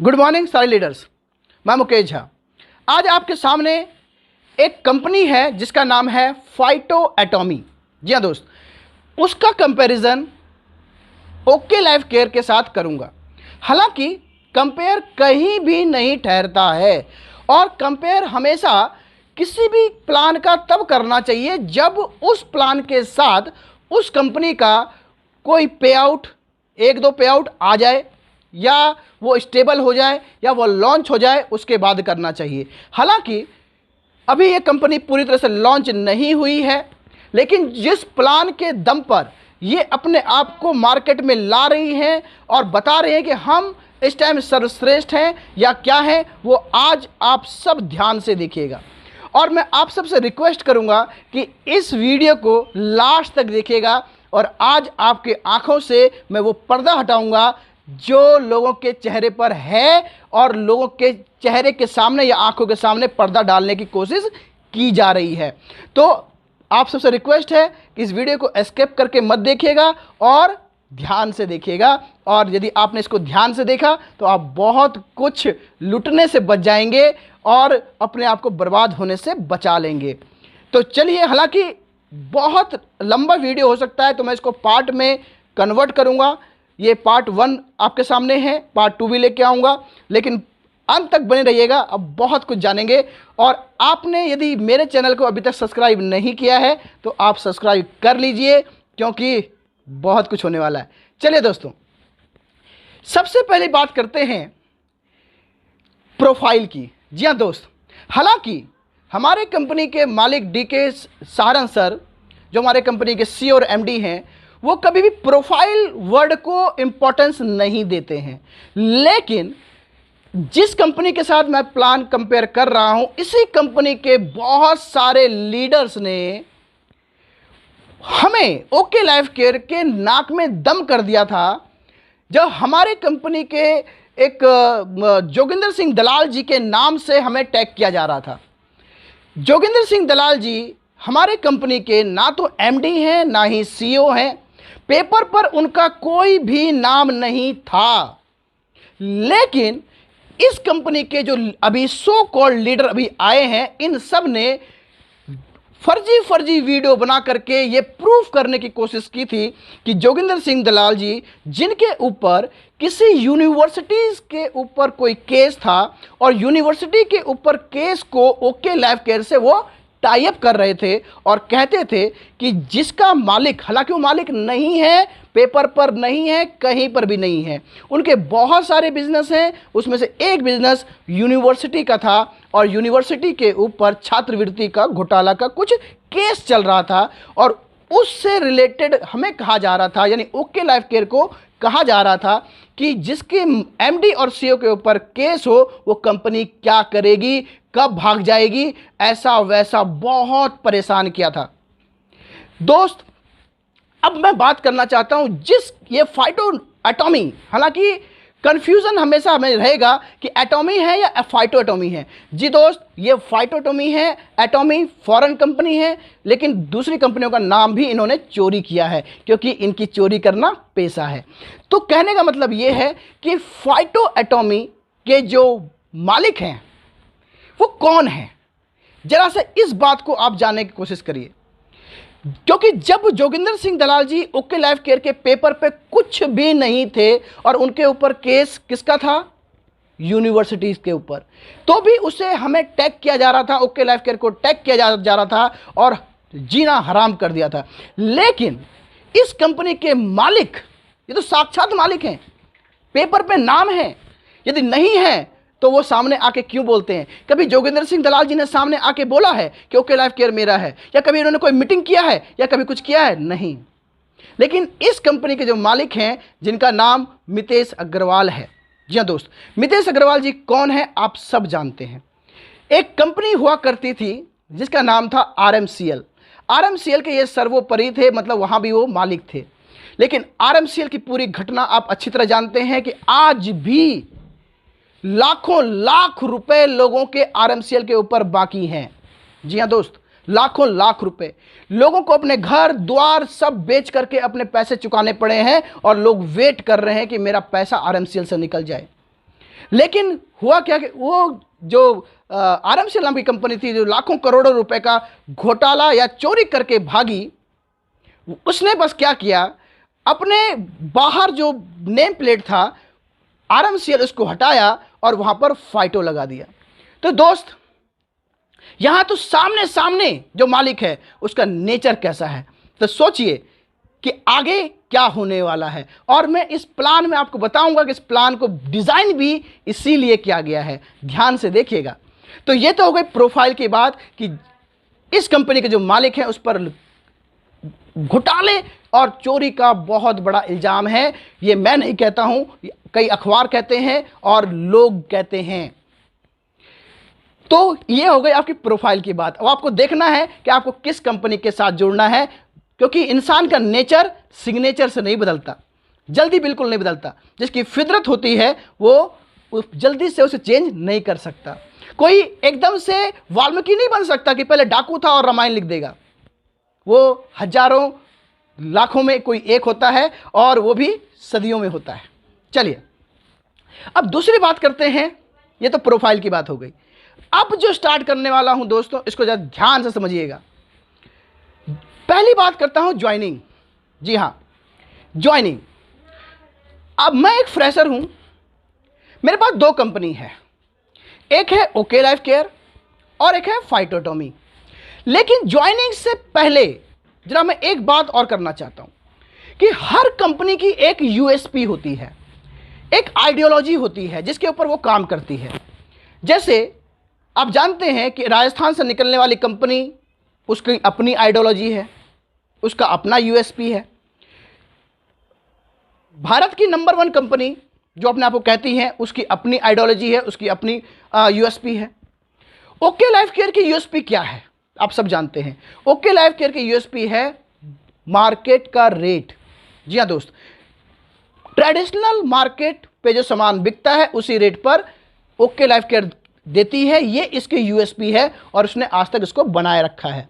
Good morning सारे leaders. मैं मुकेश झा। आज आपके सामने एक कंपनी है जिसका नाम है फाइटो एटॉमी। जी हाँ दोस्त, उसका कंपैरिजन ओके लाइफ केयर के साथ करूंगा। हालांकि कंपेयर कहीं भी नहीं ठहरता है और कंपेयर हमेशा किसी भी प्लान का तब करना चाहिए जब उस प्लान के साथ उस कंपनी का कोई पे आउट, एक दो पे आउट आ जाए या वो स्टेबल हो जाए या वो लॉन्च हो जाए, उसके बाद करना चाहिए। हालांकि अभी ये कंपनी पूरी तरह से लॉन्च नहीं हुई है, लेकिन जिस प्लान के दम पर ये अपने आप को मार्केट में ला रही हैं और बता रहे हैं कि हम इस टाइम सर्वश्रेष्ठ हैं या क्या है, वो आज आप सब ध्यान से देखिएगा। और मैं आप सबसे रिक्वेस्ट करूंगा कि इस वीडियो को लास्ट तक देखिएगा और आज आपके आंखों से मैं वो पर्दा हटाऊंगा जो लोगों के चेहरे पर है और लोगों के चेहरे के सामने या आंखों के सामने पर्दा डालने की कोशिश की जा रही है। तो आप सबसे रिक्वेस्ट है कि इस वीडियो को एस्केप करके मत देखिएगा और ध्यान से देखिएगा। और यदि आपने इसको ध्यान से देखा तो आप बहुत कुछ लुटने से बच जाएंगे और अपने आप को बर्बाद होने से बचा लेंगे। तो चलिए, हालांकि बहुत लंबा वीडियो हो सकता है तो मैं इसको पार्ट में कन्वर्ट करूंगा। ये पार्ट 1 आपके सामने है, पार्ट 2 भी लेके आऊँगा, लेकिन अंत तक बने रहिएगा। अब बहुत कुछ जानेंगे। और आपने यदि मेरे चैनल को अभी तक सब्सक्राइब नहीं किया है तो आप सब्सक्राइब कर लीजिए, क्योंकि बहुत कुछ होने वाला है। चलिए दोस्तों, सबसे पहले बात करते हैं प्रोफाइल की। जी हाँ दोस्त, हालांकि हमारे कंपनी के मालिक डीके सारन सर, जो हमारे कंपनी के CEO और MD हैं, वो कभी भी प्रोफाइल वर्ड को इंपॉर्टेंस नहीं देते हैं। लेकिन जिस कंपनी के साथ मैं प्लान कंपेयर कर रहा हूं, इसी कंपनी के बहुत सारे लीडर्स ने हमें ओके लाइफ केयर के नाक में दम कर दिया था जब हमारे कंपनी के एक जोगिंदर सिंह दलाल जी के नाम से हमें टैग किया जा रहा था। जोगिंदर सिंह दलाल जी हमारे कंपनी के ना तो MD हैं ना ही CEO हैं। पेपर पर उनका कोई भी नाम नहीं था, लेकिन इस कंपनी के जो अभी सो कॉल्ड लीडर अभी आए हैं, इन सब ने फर्जी वीडियो बना करके ये प्रूफ करने की कोशिश की थी कि जोगिंदर सिंह दलाल जी, जिनके ऊपर किसी यूनिवर्सिटीज के ऊपर कोई केस था और यूनिवर्सिटी के ऊपर केस को ओके लाइफ केयर से वो टाई अप कर रहे थे और कहते थे कि जिसका मालिक, हालांकि वो मालिक नहीं है, पेपर पर नहीं है, कहीं पर भी नहीं है, उनके बहुत सारे बिजनेस हैं, उसमें से एक बिजनेस यूनिवर्सिटी का था और यूनिवर्सिटी के ऊपर छात्रवृत्ति का घोटाला का कुछ केस चल रहा था और उससे रिलेटेड हमें कहा जा रहा था, यानी ओके लाइफ केयर को कहा जा रहा था कि जिसके MD और CEO के ऊपर केस हो वो कंपनी क्या करेगी, कब भाग जाएगी, ऐसा वैसा बहुत परेशान किया था। दोस्त, अब मैं बात करना चाहता हूं जिस ये फाइटो एटॉमी, हालांकि कंफ्यूजन हमेशा हमें रहेगा कि एटॉमी है या फाइटो एटॉमी है। जी दोस्त, ये फाइटो एटॉमी है। एटॉमी फॉरेन कंपनी है, लेकिन दूसरी कंपनियों का नाम भी इन्होंने चोरी किया है क्योंकि इनकी चोरी करना पेशा है। तो कहने का मतलब ये है कि फाइटो एटॉमी के जो मालिक हैं वो कौन है, जरा से इस बात को आप जानने की कोशिश करिए। क्योंकि जब जोगिंदर सिंह दलाल जी ओके लाइफ केयर के पेपर पे कुछ भी नहीं थे और उनके ऊपर केस किसका था, यूनिवर्सिटीज के ऊपर, तो भी उसे हमें टैग किया जा रहा था, ओके लाइफ केयर को टैग किया जा रहा था और जीना हराम कर दिया था। लेकिन इस कंपनी के मालिक, ये तो साक्षात मालिक हैं, पेपर पे नाम है, यदि नहीं है तो वो सामने आके क्यों बोलते हैं? कभी जोगिंदर सिंह दलाल जी ने सामने आके बोला है कि ओके लाइफ केयर मेरा है, या कभी उन्होंने कोई मीटिंग किया है या कभी कुछ किया है? नहीं। लेकिन इस कंपनी के जो मालिक हैं, जिनका नाम मितेश अग्रवाल है। जी हाँ दोस्त, मितेश अग्रवाल जी कौन है आप सब जानते हैं। एक कंपनी हुआ करती थी जिसका नाम था RMCL के ये सर्वोपरि थे, मतलब वहां भी वो मालिक थे। लेकिन RMCL की पूरी घटना आप अच्छी तरह जानते हैं कि आज भी लाखों लाख रुपए लोगों के RMCL के ऊपर बाकी हैं। जी हाँ दोस्त, लाखों लाख रुपए लोगों को अपने घर द्वार सब बेच करके अपने पैसे चुकाने पड़े हैं और लोग वेट कर रहे हैं कि मेरा पैसा RMCL से निकल जाए। लेकिन हुआ क्या कि वो जो आरएमसी नाम की कंपनी थी, जो लाखों करोड़ों रुपए का घोटाला या चोरी करके भागी, उसने बस क्या किया, अपने बाहर जो नेम प्लेट था आरएमसीएल, उसको हटाया और वहां पर फाइटो लगा दिया। तो दोस्त, यहां तो सामने सामने जो मालिक है उसका नेचर कैसा है, तो सोचिए कि आगे क्या होने वाला है। और मैं इस प्लान में आपको बताऊंगा कि इस प्लान को डिजाइन भी इसीलिए किया गया है, ध्यान से देखिएगा। तो ये तो हो गई प्रोफाइल की बात कि इस कंपनी के जो मालिक हैं उस पर घोटाले और चोरी का बहुत बड़ा इल्जाम है। ये मैं नहीं कहता हूं, कई अखबार कहते हैं और लोग कहते हैं। तो ये हो गई आपकी प्रोफाइल की बात। अब आपको देखना है कि आपको किस कंपनी के साथ जुड़ना है, क्योंकि इंसान का नेचर सिग्नेचर से नहीं बदलता, जल्दी बिल्कुल नहीं बदलता। जिसकी फितरत होती है वो जल्दी से उसे चेंज नहीं कर सकता। कोई एकदम से वाल्मीकि नहीं बन सकता कि पहले डाकू था और रामायण लिख देगा। वो हजारों लाखों में कोई एक होता है, और वो भी सदियों में होता है। चलिए अब दूसरी बात करते हैं। ये तो प्रोफाइल की बात हो गई। अब जो स्टार्ट करने वाला हूं दोस्तों, इसको जरा ध्यान से समझिएगा। पहली बात करता हूं ज्वाइनिंग। जी हां, ज्वाइनिंग। अब मैं एक फ्रेशर हूं, मेरे पास दो कंपनी है, एक है ओके लाइफ केयर और एक है फाइटोटॉमी। लेकिन ज्वाइनिंग से पहले जरा मैं एक बात और करना चाहता हूं कि हर कंपनी की एक यूएसपी होती है, एक आइडियोलॉजी होती है जिसके ऊपर वो काम करती है। जैसे आप जानते हैं कि राजस्थान से निकलने वाली कंपनी, उसकी अपनी आइडियोलॉजी है, उसका अपना यूएसपी है। भारत की नंबर 1 कंपनी जो अपने आप को कहती है, उसकी अपनी आइडियोलॉजी है, उसकी अपनी यूएसपी है। ओके लाइफ केयर की यूएसपी क्या है आप सब जानते हैं। ओके लाइफ केयर की यूएसपी है मार्केट का रेट। जी हाँ दोस्त, ट्रेडिशनल मार्केट पे जो सामान बिकता है उसी रेट पर ओके लाइफ केयर देती है, ये इसकी यूएसपी है और उसने आज तक इसको बनाए रखा है।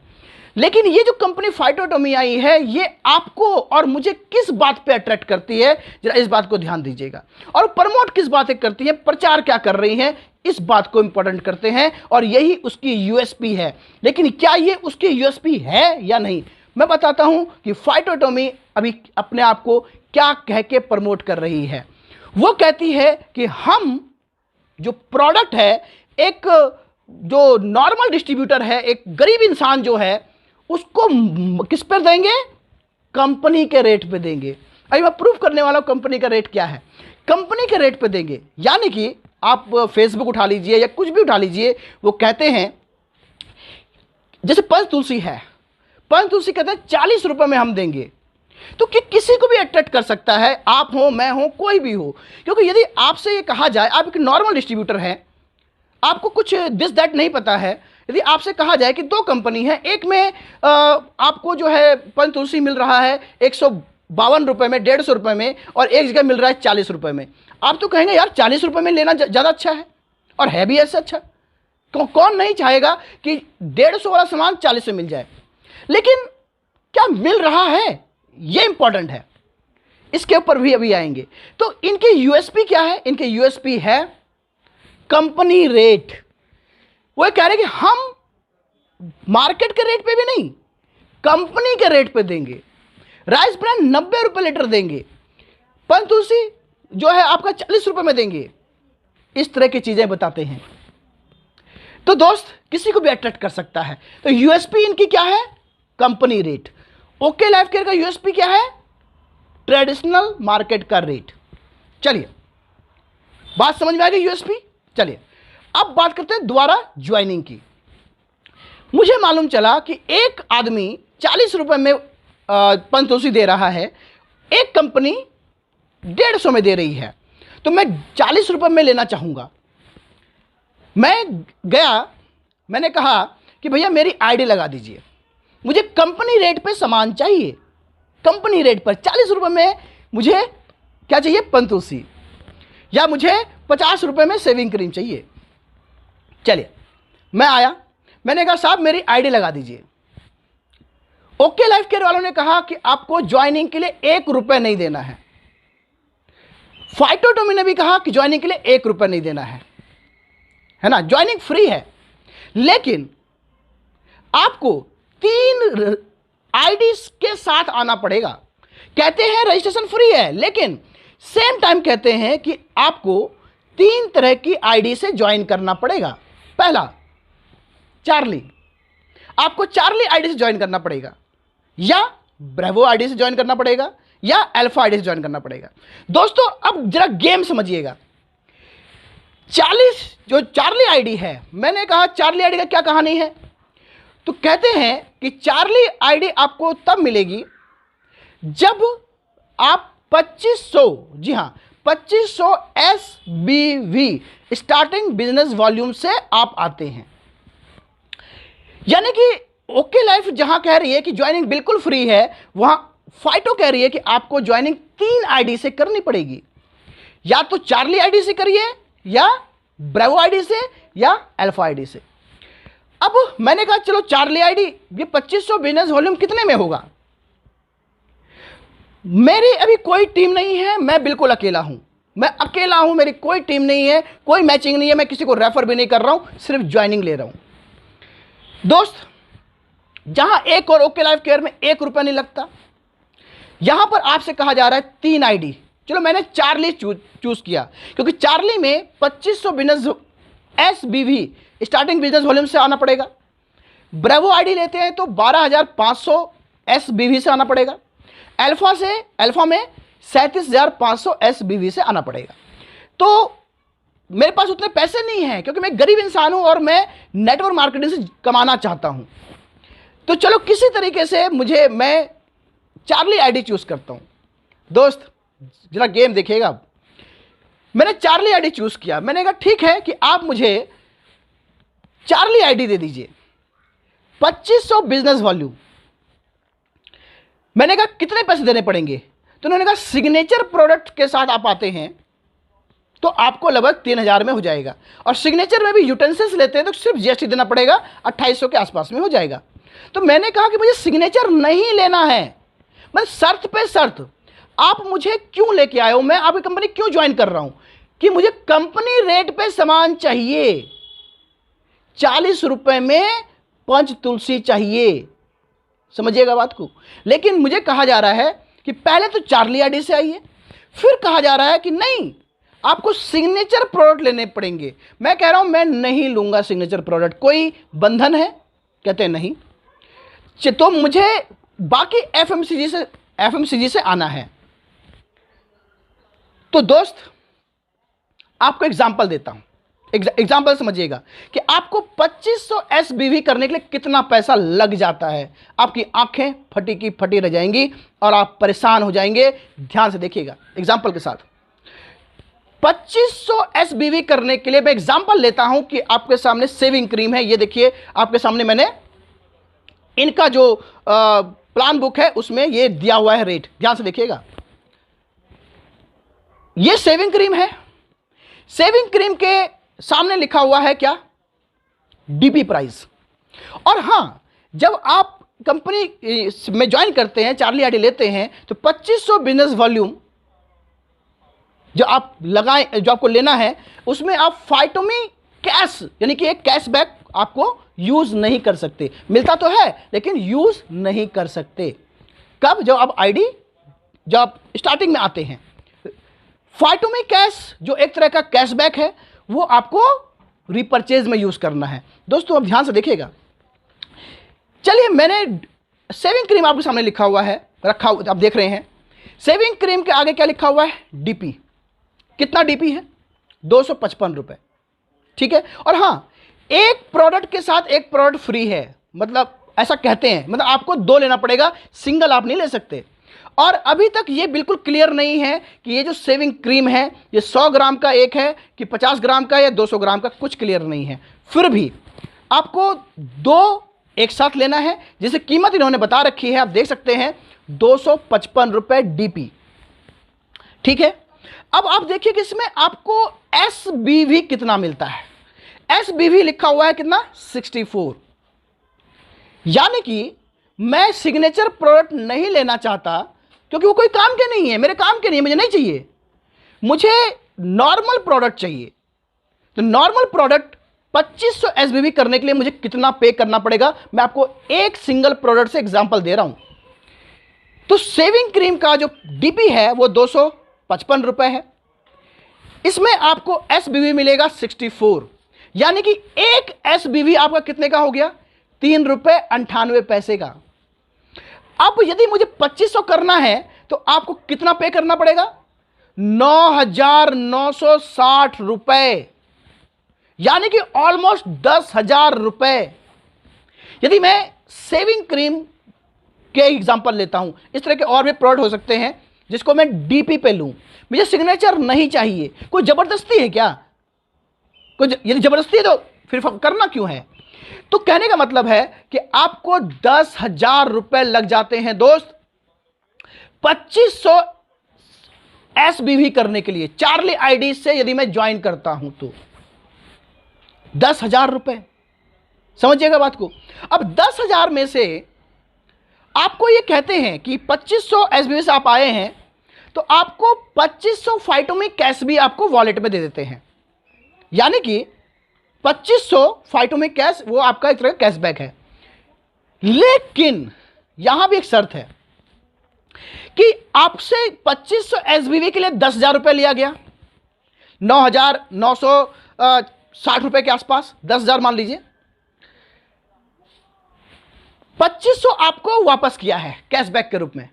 लेकिन ये जो कंपनी फाइटोटॉमी आई है, ये आपको और मुझे किस बात पे अट्रैक्ट करती है, जरा इस बात को ध्यान दीजिएगा। और प्रमोट किस बातें करती है, प्रचार क्या कर रही है, इस बात को इंपॉर्टेंट करते हैं, और यही उसकी यूएसपी है। लेकिन क्या ये उसकी यूएसपी है या नहीं, मैं बताता हूं कि फाइटोटॉमी अभी अपने आप को क्या कह के प्रमोट कर रही है। वो कहती है कि हम जो प्रोडक्ट है, एक जो नॉर्मल डिस्ट्रीब्यूटर है, एक गरीब इंसान जो है, उसको किस पर देंगे, कंपनी के रेट पे देंगे। अभी मैं प्रूफ करने वाला हूं कंपनी का रेट क्या है। कंपनी के रेट पे देंगे, यानी कि आप फेसबुक उठा लीजिए या कुछ भी उठा लीजिए, वो कहते हैं, जैसे पंच तुलसी है, पंच तुलसी कहते हैं 40 रुपए में हम देंगे। तो किसी को भी अट्रैक्ट कर सकता है, आप हो, मैं हो, कोई भी हो। क्योंकि यदि आपसे ये कहा जाए, आप एक नॉर्मल डिस्ट्रीब्यूटर हैं, आपको कुछ दिस दैट नहीं पता है, यदि आपसे कहा जाए कि दो कंपनी है, एक में आपको जो है पंच तुलसी मिल रहा है 152 रुपए में, 150 रुपए में, और एक जगह मिल रहा है 40 रुपए में, आप तो कहेंगे यार 40 रुपए में लेना ज़्यादा अच्छा है, और है भी ऐसा अच्छा। कौन नहीं चाहेगा कि 150 वाला सामान 40 में मिल जाए। लेकिन क्या मिल रहा है, ये इंपॉर्टेंट है, इसके ऊपर भी अभी आएंगे। तो इनकी यूएसपी क्या है, इनके यूएसपी है कंपनी रेट। वो कह रहे कि हम मार्केट के रेट पे भी नहीं, कंपनी के रेट पे देंगे। राइस ब्रांड 90 रुपए लीटर देंगे, पंच तुलसी जो है आपका 40 रुपए में देंगे। इस तरह की चीजें बताते हैं। तो दोस्त, किसी को भी अट्रैक्ट कर सकता है। तो यूएसपी इनकी क्या है, company rate. Okay life care का यूएसपी क्या है, ट्रेडिशनल मार्केट का रेट। चलिए, बात समझ में आ गई यूएसपी। चलिए अब बात करते हैं दोबारा ज्वाइनिंग की। मुझे मालूम चला कि एक आदमी 40 रुपए में पंच तुलसी दे रहा है, एक कंपनी 150 में दे रही है, तो मैं 40 रुपए में लेना चाहूंगा। मैं गया, मैंने कहा कि भैया मेरी आईडी लगा दीजिए, मुझे कंपनी रेट पे सामान चाहिए, कंपनी रेट पर 40 रुपए में मुझे क्या चाहिए, पंच तुलसी, या मुझे 50 रुपए में सेविंग क्रीम चाहिए। चलिए, मैं आया, मैंने कहा साहब मेरी आईडी लगा दीजिए। ओके लाइफ केयर वालों ने कहा कि आपको ज्वाइनिंग के लिए 1 रुपए नहीं देना है। फाइटोटोमी ने भी कहा कि ज्वाइनिंग के लिए 1 रुपया नहीं देना है ना, ज्वाइनिंग फ्री है। लेकिन आपको 3 आईडी के साथ आना पड़ेगा। कहते हैं रजिस्ट्रेशन फ्री है, लेकिन सेम टाइम कहते हैं कि आपको 3 तरह की आईडी से ज्वाइन करना पड़ेगा। पहला, चार्ली, आपको चार्ली आईडी से ज्वाइन करना पड़ेगा, या ब्रेवो आईडी से ज्वाइन करना पड़ेगा, या अल्फा आईडी से ज्वाइन करना पड़ेगा। दोस्तों अब जरा गेम समझिएगा। 40 जो चार्ली आईडी है, मैंने कहा चार्ली आईडी का क्या कहानी है, तो कहते हैं कि चार्ली आईडी आपको तब मिलेगी जब आप 2500, जी हां 2500 SBV स्टार्टिंग बिजनेस वॉल्यूम से आप आते हैं। यानी कि ओके लाइफ जहां कह रही है कि ज्वाइनिंग बिल्कुल फ्री है, वहां फाइटो कह रही है कि आपको ज्वाइनिंग 3 आईडी से करनी पड़ेगी। या तो चार्ली आईडी से करिए, या ब्रेवो आईडी से, या अल्फा आईडी से। अब मैंने कहा चलो चार्ली आईडी, ये 2500 बिजनेस वॉल्यूम कितने में होगा। मेरी अभी कोई टीम नहीं है, मैं बिल्कुल अकेला हूं, मैं अकेला हूं, मेरी कोई टीम नहीं है, कोई मैचिंग नहीं है, मैं किसी को रेफर भी नहीं कर रहा हूं, सिर्फ ज्वाइनिंग ले रहा हूं। दोस्त, जहां एक और ओके लाइफ केयर में 1 रुपया नहीं लगता, यहां पर आपसे कहा जा रहा है 3 आईडी। चलो मैंने चार्ली चूज किया, क्योंकि चार्ली में 2500 business SBV starting business volume से आना पड़ेगा। ब्रेवो आईडी लेते हैं तो 12500 SBV से आना पड़ेगा। अल्फा में 37500 SBV से आना पड़ेगा। तो मेरे पास उतने पैसे नहीं हैं, क्योंकि मैं गरीब इंसान हूं और मैं नेटवर्क मार्केटिंग से कमाना चाहता हूं। तो चलो किसी तरीके से मैं चार्ली आईडी चूज करता हूं। दोस्त जरा गेम देखिएगा। मैंने चार्ली आईडी चूज किया। मैंने कहा ठीक है कि आप मुझे चार्ली आईडी दे दीजिए, 2500 बिजनेस वॉल्यूम। मैंने कहा कितने पैसे देने पड़ेंगे, तो उन्होंने कहा सिग्नेचर प्रोडक्ट के साथ आप आते हैं तो आपको लगभग 3000 में हो जाएगा, और सिग्नेचर में भी यूटेंसिल्स लेते हैं तो सिर्फ जीएसटी देना पड़ेगा, 2800 के आसपास में हो जाएगा। तो मैंने कहा कि मुझे सिग्नेचर नहीं लेना है, मैं शर्त पे शर्त, आप मुझे क्यों लेके आए हो, मैं आपकी कंपनी क्यों ज्वाइन कर रहा हूं, कि मुझे कंपनी रेट पे सामान चाहिए, 40 रुपए में पंच तुलसी चाहिए। समझिएगा बात को। लेकिन मुझे कहा जा रहा है कि पहले तो चार्ली आईडी से आइए, फिर कहा जा रहा है कि नहीं आपको सिग्नेचर प्रोडक्ट लेने पड़ेंगे। मैं कह रहा हूं मैं नहीं लूंगा सिग्नेचर प्रोडक्ट। कोई बंधन है, कहते हैं नहीं, तो मुझे बाकी एफएमसीजी से आना है। तो दोस्त आपको एग्जांपल देता हूं, एग्जांपल समझिएगा कि आपको 2500 SBV करने के लिए कितना पैसा लग जाता है। आपकी आंखें फटी की फटी रह जाएंगी और आप परेशान हो जाएंगे। ध्यान से देखिएगा एग्जांपल के साथ। 2500 SBV करने के लिए मैं एग्जांपल लेता हूं कि आपके सामने सेविंग क्रीम है। ये देखिए आपके सामने मैंने इनका जो प्लान बुक है उसमें ये दिया हुआ है रेट। ध्यान से देखिएगा, ये सेविंग क्रीम है। सेविंग क्रीम के सामने लिखा हुआ है क्या, डीपी प्राइस। और हां, जब आप कंपनी में ज्वाइन करते हैं, चार्ली आईडी लेते हैं, तो 2500 बिजनेस वॉल्यूम जो आप लगाएं, जो आपको लेना है, उसमें आप फाइटोमी कैश यानी कि एक कैशबैक आपको यूज नहीं कर सकते। मिलता तो है लेकिन यूज नहीं कर सकते। कब, जब आप आईडी, जब आप स्टार्टिंग में आते हैं। फाइटोमी कैश जो एक तरह का कैशबैक है, वो आपको रिपर्चेज में यूज करना है। दोस्तों अब ध्यान से देखिएगा। चलिए, मैंने सेविंग क्रीम आपके सामने लिखा हुआ है, रखा हुआ आप देख रहे हैं। सेविंग क्रीम के आगे क्या लिखा हुआ है, डीपी। कितना डीपी है, 255 रुपए। ठीक है। और हां, एक प्रोडक्ट के साथ एक प्रोडक्ट फ्री है, मतलब ऐसा कहते हैं, मतलब आपको 2 लेना पड़ेगा, सिंगल आप नहीं ले सकते। और अभी तक ये बिल्कुल क्लियर नहीं है कि ये जो सेविंग क्रीम है ये 100 ग्राम का एक है कि 50 ग्राम का या 200 ग्राम का, कुछ क्लियर नहीं है। फिर भी आपको 2 एक साथ लेना है, जिसे कीमत इन्होंने बता रखी है, आप देख सकते हैं 255 रुपए डीपी। ठीक है। अब आप देखिए कि इसमें आपको एसबीवी कितना मिलता है। एसबीवी लिखा हुआ है कितना, 64। यानी कि मैं सिग्नेचर प्रोडक्ट नहीं लेना चाहता क्योंकि वो कोई काम के नहीं है, मेरे काम के नहीं है, मुझे नहीं चाहिए। मुझे नॉर्मल प्रोडक्ट चाहिए, तो नॉर्मल प्रोडक्ट 2500 एसबीवी करने के लिए मुझे कितना पे करना पड़ेगा? मैं आपको एक सिंगल प्रोडक्ट से एग्जांपल दे रहा हूं। तो सेविंग क्रीम का जो डीपी है वो 255 रुपए है। इसमें आपको एसबीवी मिलेगा 64, यानी कि एक एसबीवी आपका कितने का हो गया? 3 रुपए 98 पैसे का। अब यदि मुझे 2500 करना है तो आपको कितना पे करना पड़ेगा? 9,960 रुपए, यानी कि ऑलमोस्ट 10,000 रुपए। यदि मैं सेविंग क्रीम के एग्जांपल लेता हूं, इस तरह के और भी प्रोडक्ट हो सकते हैं जिसको मैं डीपी पे लूं, मुझे सिग्नेचर नहीं चाहिए। कोई जबरदस्ती है क्या? यदि जबरदस्ती है तो फिर करना क्यों है? तो कहने का मतलब है कि आपको 10,000 रुपए लग जाते हैं दोस्त 2500 एसबीवी करने के लिए। चार्ली आईडी से यदि मैं ज्वाइन करता हूं तो 10,000 रुपए, समझिएगा बात को। अब 10,000 में से आपको ये कहते हैं कि 2500 एसबीवी से आप आए हैं, तो आपको 2500 फाइटोमिक कैश भी आपको वॉलेट में दे देते हैं, यानी कि 2500 फाइटोमिक कैश वो आपका एक तरह का कैशबैक है। लेकिन यहां भी एक शर्त है कि आपसे 2500 एसबीवी के लिए 10,000 रुपए लिया गया, 9,960 रुपए के आसपास, 10,000 मान लीजिए। 2500 आपको वापस किया है कैशबैक के रूप में,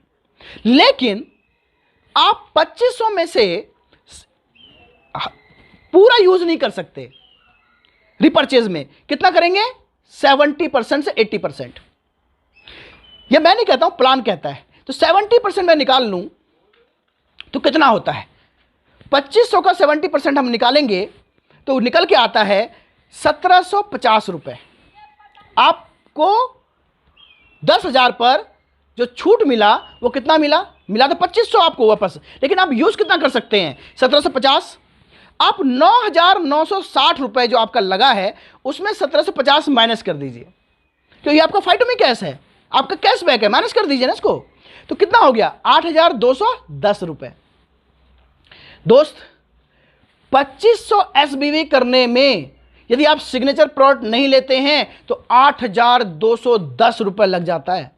लेकिन आप 2500 में से पूरा यूज नहीं कर सकते। रिपर्चेज में कितना करेंगे? 70% से 80%। यह मैं नहीं कहता हूं, प्लान कहता है। तो 70% मैं निकाल लूं तो कितना होता है? 2500 का 70% हम निकालेंगे तो निकल के आता है 1750 रुपए। आपको 10,000 पर जो छूट मिला वो कितना मिला? मिला तो 2500 आपको वापस, लेकिन आप यूज कितना कर सकते हैं? 1750। आप 9,960 रुपए जो आपका लगा है उसमें 1750 माइनस कर दीजिए, क्योंकि आपका फाइटोमिक कैश है, आपका कैशबैक है, माइनस कर दीजिए ना इसको। तो कितना हो गया? 8,210 रुपए। दोस्त 2500 एसबीवी करने में यदि आप सिग्नेचर प्रोडक्ट नहीं लेते हैं तो 8,210 रुपए लग जाता है।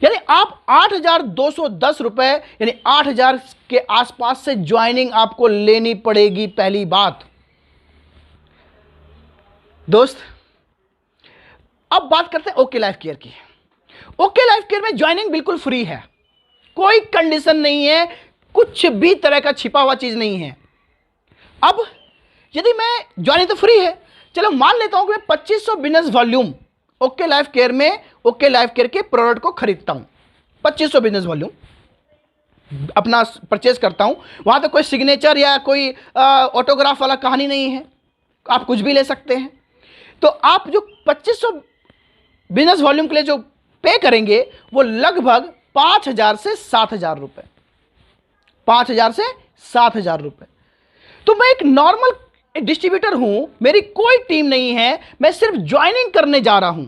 यानी आप 8,210 रुपए यानी 8,000 के आसपास से ज्वाइनिंग आपको लेनी पड़ेगी। पहली बात दोस्त, अब बात करते हैं ओके लाइफ केयर की। ओके लाइफ केयर में ज्वाइनिंग बिल्कुल फ्री है, कोई कंडीशन नहीं है, कुछ भी तरह का छिपा हुआ चीज नहीं है। अब यदि मैं ज्वाइनिंग तो फ्री है, चलो मान लेता हूं कि मैं 2500 business volume okay life care में ओके लाइफ केयर के प्रोडक्ट को खरीदता हूं, 2500 बिजनेस वॉल्यूम अपना परचेज करता हूं। वहां तो कोई सिग्नेचर या कोई ऑटोग्राफ वाला कहानी नहीं है, आप कुछ भी ले सकते हैं। तो आप जो 2500 बिजनेस वॉल्यूम के लिए जो पे करेंगे वो लगभग 5,000 से 7,000 रुपए, 5,000 से 7,000 रुपए। तो मैं एक नॉर्मल डिस्ट्रीब्यूटर हूं, मेरी कोई टीम नहीं है, मैं सिर्फ ज्वाइनिंग करने जा रहा हूं।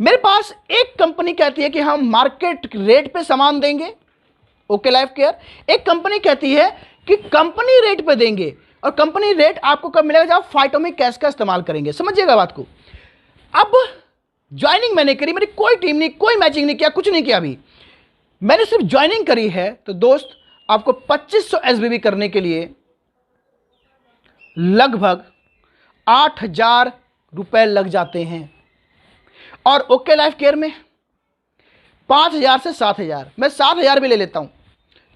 मेरे पास एक कंपनी कहती है कि हम मार्केट रेट पे सामान देंगे ओके लाइफ केयर, एक कंपनी कहती है कि कंपनी रेट पे देंगे, और कंपनी रेट आपको कब मिलेगा? जब आप फाइटोमिक कैश का इस्तेमाल करेंगे। समझिएगा बात को। अब ज्वाइनिंग मैंने करी, मेरी कोई टीम नहीं, कोई मैचिंग नहीं किया, कुछ नहीं किया, अभी मैंने सिर्फ ज्वाइनिंग करी है। तो दोस्त आपको 2500 एसबीवी करने के लिए लगभग 8,000 रुपए लग जाते हैं, और ओके लाइफ केयर में 5,000 से 7,000, मैं 7,000 भी ले लेता हूं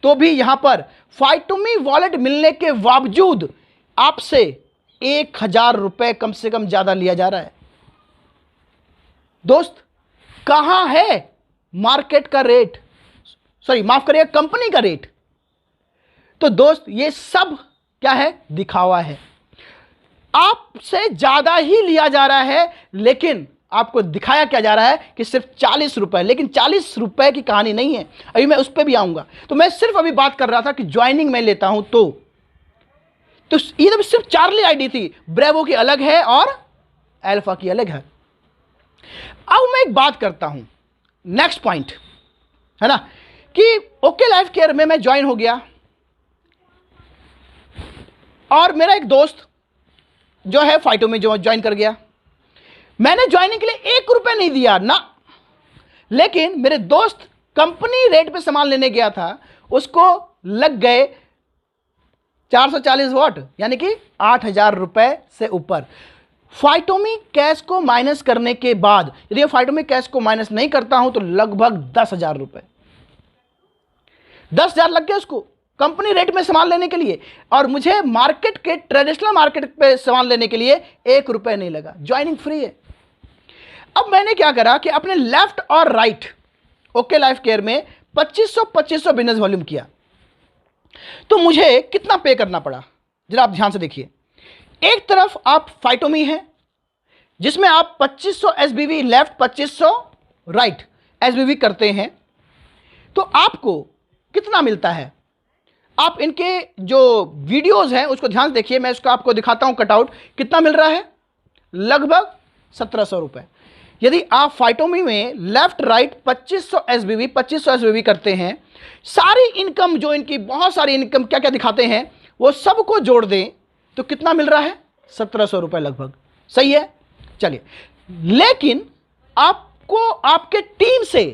तो भी यहां पर फाइटोमी वॉलेट मिलने के बावजूद आपसे 1,000 रुपए कम से कम ज्यादा लिया जा रहा है। दोस्त कहां है मार्केट का रेट, सॉरी माफ करिए कंपनी का रेट? तो दोस्त ये सब क्या है? दिखावा है। आपसे ज्यादा ही लिया जा रहा है, लेकिन आपको दिखाया क्या जा रहा है कि सिर्फ 40 रुपए, लेकिन 40 रुपए की कहानी नहीं है, अभी मैं उस पर भी आऊंगा। तो मैं सिर्फ अभी बात कर रहा था कि ज्वाइनिंग में लेता हूं तो ये तो सिर्फ चार्ली आईडी थी, ब्रेवो की अलग है और अल्फा की अलग है। अब मैं एक बात करता हूं, नेक्स्ट पॉइंट है ना, कि ओके लाइफ केयर में मैं ज्वाइन हो गया, और मेरा एक दोस्त जो है फाइटो में जो ज्वाइन कर गया। मैंने ज्वाइनिंग के लिए 1 रुपया नहीं दिया ना, लेकिन मेरे दोस्त कंपनी रेट पे सामान लेने गया था, उसको लग गए 440 वॉट, यानी कि 8,000 रुपए से ऊपर। फाइटोमी कैश को माइनस करने के बाद, यदि फाइटोमी कैश को माइनस नहीं करता हूं तो लगभग 10,000 रुपए, 10,000 लग गए उसको कंपनी रेट में सामान लेने के लिए, और मुझे मार्केट के ट्रेडिशनल मार्केट पे सामान लेने के लिए 1 रुपए नहीं लगा। ज्वाइनिंग फ्री है। अब मैंने क्या करा कि अपने लेफ्ट और राइट ओके लाइफ केयर में 2500 बिजनेस वॉल्यूम किया। तो मुझे कितना पे करना पड़ा, जरा आप ध्यान से देखिए। एक तरफ आप फाइटोमी है जिसमें आप 2500 एसबीवी लेफ्ट 2500 राइट एसबीवी करते हैं, तो आपको कितना मिलता है। आप इनके जो वीडियोस हैं उसको ध्यान से देखिए, मैं उसको आपको दिखाता हूं कटआउट, कितना मिल रहा है, लगभग 1700 रुपए। यदि आप फाइटोमी में लेफ्ट राइट 2500 एसबीवी करते हैं, सारी इनकम जो इनकी बहुत सारी इनकम क्या क्या दिखाते हैं वो सबको जोड़ दें तो कितना मिल रहा है, 1700 रुपए लगभग। सही है, चलिए। लेकिन आपको आपके टीम से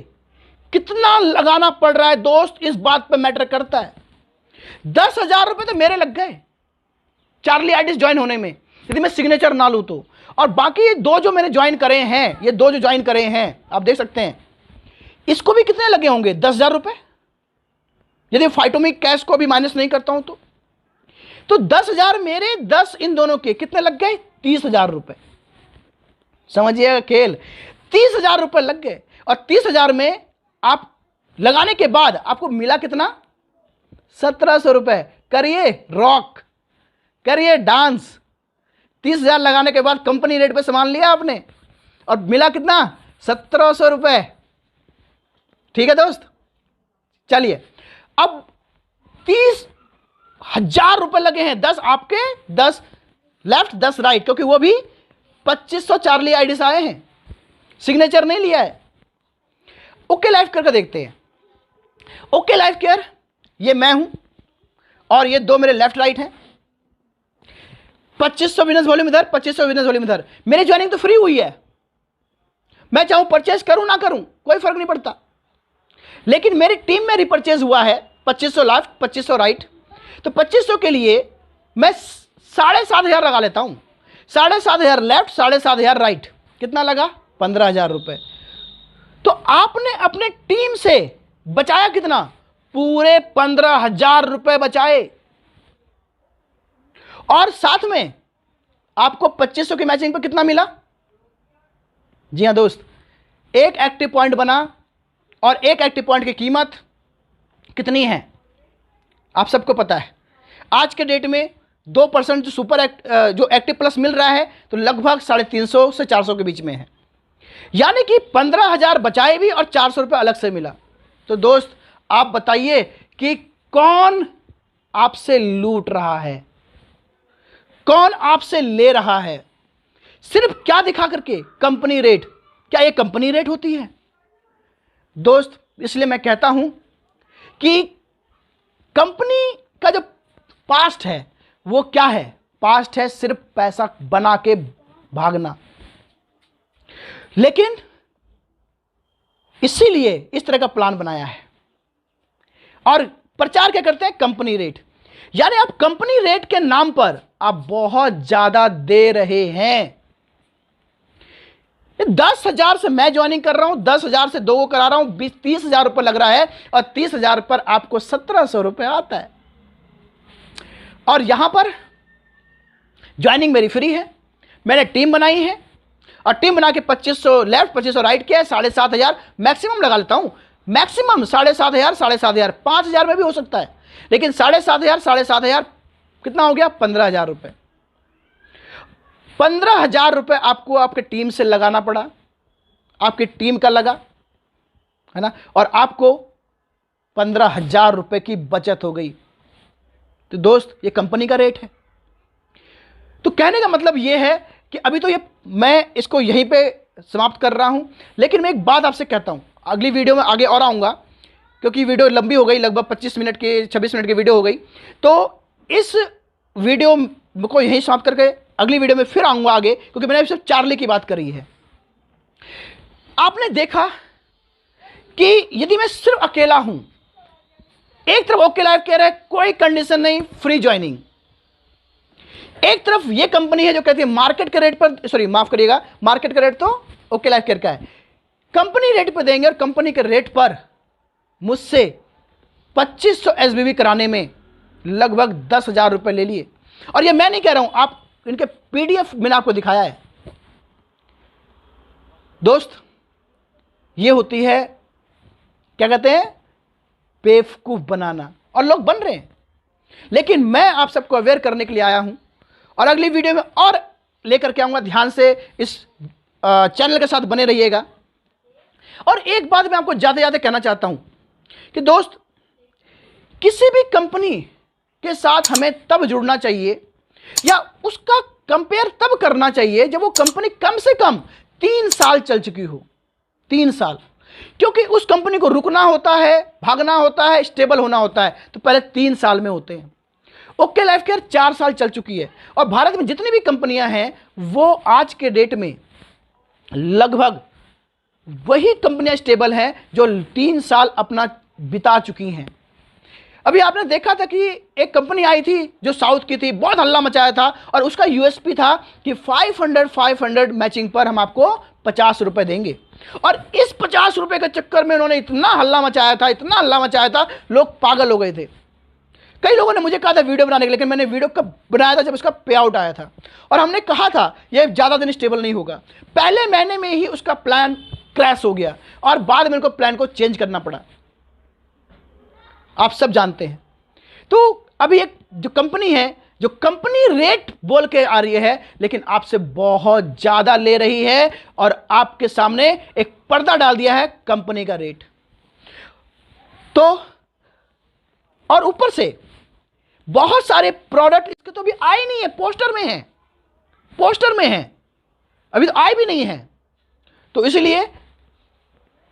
कितना लगाना पड़ रहा है दोस्त, इस बात पर मैटर करता है। 10,000 रुपए तो मेरे लग गए चार्ली आइडिस ज्वाइन होने में, यदि मैं सिग्नेचर ना लूं तो। और बाकी ये दो जो मैंने ज्वाइन करे हैं, ये दो जो ज्वाइन करे हैं आप देख सकते हैं, इसको भी कितने लगे होंगे, 10,000 रुपए, यदि फाइटोमिक कैश को भी माइनस नहीं करता हूं तो 10,000 मेरे, 10 इन दोनों के, कितने लग गए, 30,000 रुपए। समझिएगा खेल, 30,000 रुपए लग गए। और 30,000 में आप लगाने के बाद आपको मिला कितना, 1700 रुपए। करिए रॉक, करिए डांस। 30,000 लगाने के बाद कंपनी रेट पे सामान लिया आपने और मिला कितना, 1700 रुपए। ठीक है दोस्त, चलिए। अब 30,000 रुपए लगे हैं, 10 आपके, 10 लेफ्ट, 10 राइट, क्योंकि वो भी 2500 चार्ली आईडी से आए हैं, सिग्नेचर नहीं लिया है। ओके लाइफ केयर का देखते हैं। ओके लाइफ केयर, ये मैं हूं और ये दो मेरे लेफ्ट राइट हैं। 2500 बिजनेस वॉल्यूम इधर, 2500 बिजनेस वॉल्यूम इधर। मेरी ज्वाइनिंग तो फ्री हुई है, मैं चाहूं परचेज करूं ना करूं कोई फर्क नहीं पड़ता। लेकिन मेरी टीम में रिपर्चेज हुआ है 2500 लेफ्ट 2500 राइट, तो 2500 के लिए मैं 7,500 लगा लेता हूं। 7,500 लेफ्ट, 7,500 राइट, कितना लगा, 15,000 रुपए। तो आपने अपने टीम से बचाया कितना, पूरे 15,000 रुपए बचाए। और साथ में आपको 2500 की मैचिंग पर कितना मिला, जी हां दोस्त, एक एक्टिव पॉइंट बना। और एक एक्टिव पॉइंट की कीमत कितनी है आप सबको पता है। आज के डेट में 2% जो जो एक्टिव प्लस मिल रहा है तो लगभग 350 से 400 के बीच में है, यानी कि 15,000 बचाए भी और 400 रुपये अलग से मिला। तो दोस्त आप बताइए कि कौन आपसे लूट रहा है, कौन आपसे ले रहा है, सिर्फ क्या दिखा करके, कंपनी रेट। क्या ये कंपनी रेट होती है दोस्त? इसलिए मैं कहता हूं कि कंपनी का जो पास्ट है वो क्या है, पास्ट है सिर्फ पैसा बना के भागना। लेकिन इसीलिए इस तरह का प्लान बनाया है और प्रचार क्या करते हैं, कंपनी रेट। यानी आप कंपनी रेट के नाम पर आप बहुत ज्यादा दे रहे हैं। 10,000 से मैं ज्वाइनिंग कर रहा हूं, 10,000 से 2 को करा रहा हूं, 30,000 रुपए लग रहा है और 30,000 पर आपको 1700 रुपए आता है। और यहां पर ज्वाइनिंग मेरी फ्री है, मैंने टीम बनाई है और टीम बना के 2500 लेफ्ट 2500 राइट किया है। 7,500 मैक्सिमम लगा लेता हूं, मैक्सिमम 7,500 7,500 5,000 में भी हो सकता है, लेकिन 7,500 कितना हो गया, 15,000 रुपए। 15,000 रुपए आपको आपके टीम से लगाना पड़ा, आपकी टीम का लगा है ना, और आपको 15,000 रुपए की बचत हो गई। तो दोस्त ये कंपनी का रेट है। तो कहने का मतलब ये है कि अभी तो ये मैं इसको यहीं पे समाप्त कर रहा हूं, लेकिन मैं एक बात आपसे कहता हूं, अगली वीडियो में आगे और आऊंगा क्योंकि वीडियो लंबी हो गई, लगभग 25 मिनट की 26 मिनट की वीडियो हो गई। तो इस वीडियो को यहीं समाप्त करके अगली वीडियो में फिर आऊँगा आगे, क्योंकि मैंने अभी सिर्फ चार्ली की बात करी है। आपने देखा कि यदि मैं सिर्फ अकेला हूं, एक तरफ ओके लाइफ कह रहा है कोई कंडीशन नहीं, फ्री ज्वाइनिंग, एक तरफ ये कंपनी है जो कहती है मार्केट के रेट पर, सॉरी माफ करिएगा, मार्केट का रेट तो ओके लाइफ केयर का है, कंपनी रेट पर देंगे और कंपनी के रेट पर मुझसे 2500 एसबीवी कराने में लगभग 10,000 रुपए ले लिए। और ये मैं नहीं कह रहा हूं, आप इनके पीडीएफ मैंने आपको दिखाया है। दोस्त, ये होती है क्या कहते हैं, बेवकूफ बनाना, और लोग बन रहे हैं। लेकिन मैं आप सबको अवेयर करने के लिए आया हूं, और अगली वीडियो में और लेकर के आऊंगा। ध्यान से इस चैनल के साथ बने रहिएगा। और एक बात मैं आपको ज्यादा कहना चाहता हूं कि दोस्त, किसी भी कंपनी के साथ हमें तब जुड़ना चाहिए या उसका कंपेयर तब करना चाहिए जब वो कंपनी कम से कम 3 साल चल चुकी हो। 3 साल, क्योंकि उस कंपनी को रुकना होता है, भागना होता है, स्टेबल होना होता है, तो पहले 3 साल में होते हैं। ओके लाइफ केयर 4 साल चल चुकी है, और भारत में जितनी भी कंपनियां हैं वो आज के डेट में लगभग वही कंपनियां स्टेबल हैं जो 3 साल अपना बिता चुकी हैं। अभी आपने देखा था कि एक कंपनी आई थी जो साउथ की थी, बहुत हल्ला मचाया था, और उसका यूएसपी था कि 500 मैचिंग पर हम आपको 50 रुपए देंगे। और इस 50 रुपए के चक्कर में उन्होंने इतना हल्ला मचाया था, लोग पागल हो गए थे। कई लोगों ने मुझे कहा था वीडियो बनाने के लिए, लेकिन मैंने वीडियो कब बनाया था, जब उसका पे आउट आया था, और हमने कहा था यह ज़्यादा दिन स्टेबल नहीं होगा। पहले महीने में ही उसका प्लान क्रैश हो गया, और बाद में उनको प्लान को चेंज करना पड़ा, आप सब जानते हैं। तो अभी एक जो कंपनी है, जो कंपनी रेट बोल के आ रही है, लेकिन आपसे बहुत ज्यादा ले रही है, और आपके सामने एक पर्दा डाल दिया है कंपनी का रेट। तो और ऊपर से बहुत सारे प्रोडक्ट इसके तो अभी आए नहीं है, पोस्टर में है, अभी तो आए भी नहीं है। तो इसलिए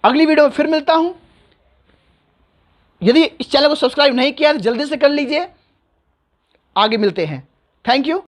अगली वीडियो में फिर मिलता हूं। यदि इस चैनल को सब्सक्राइब नहीं किया तो जल्दी से कर लीजिए। आगे मिलते हैं। Thank you.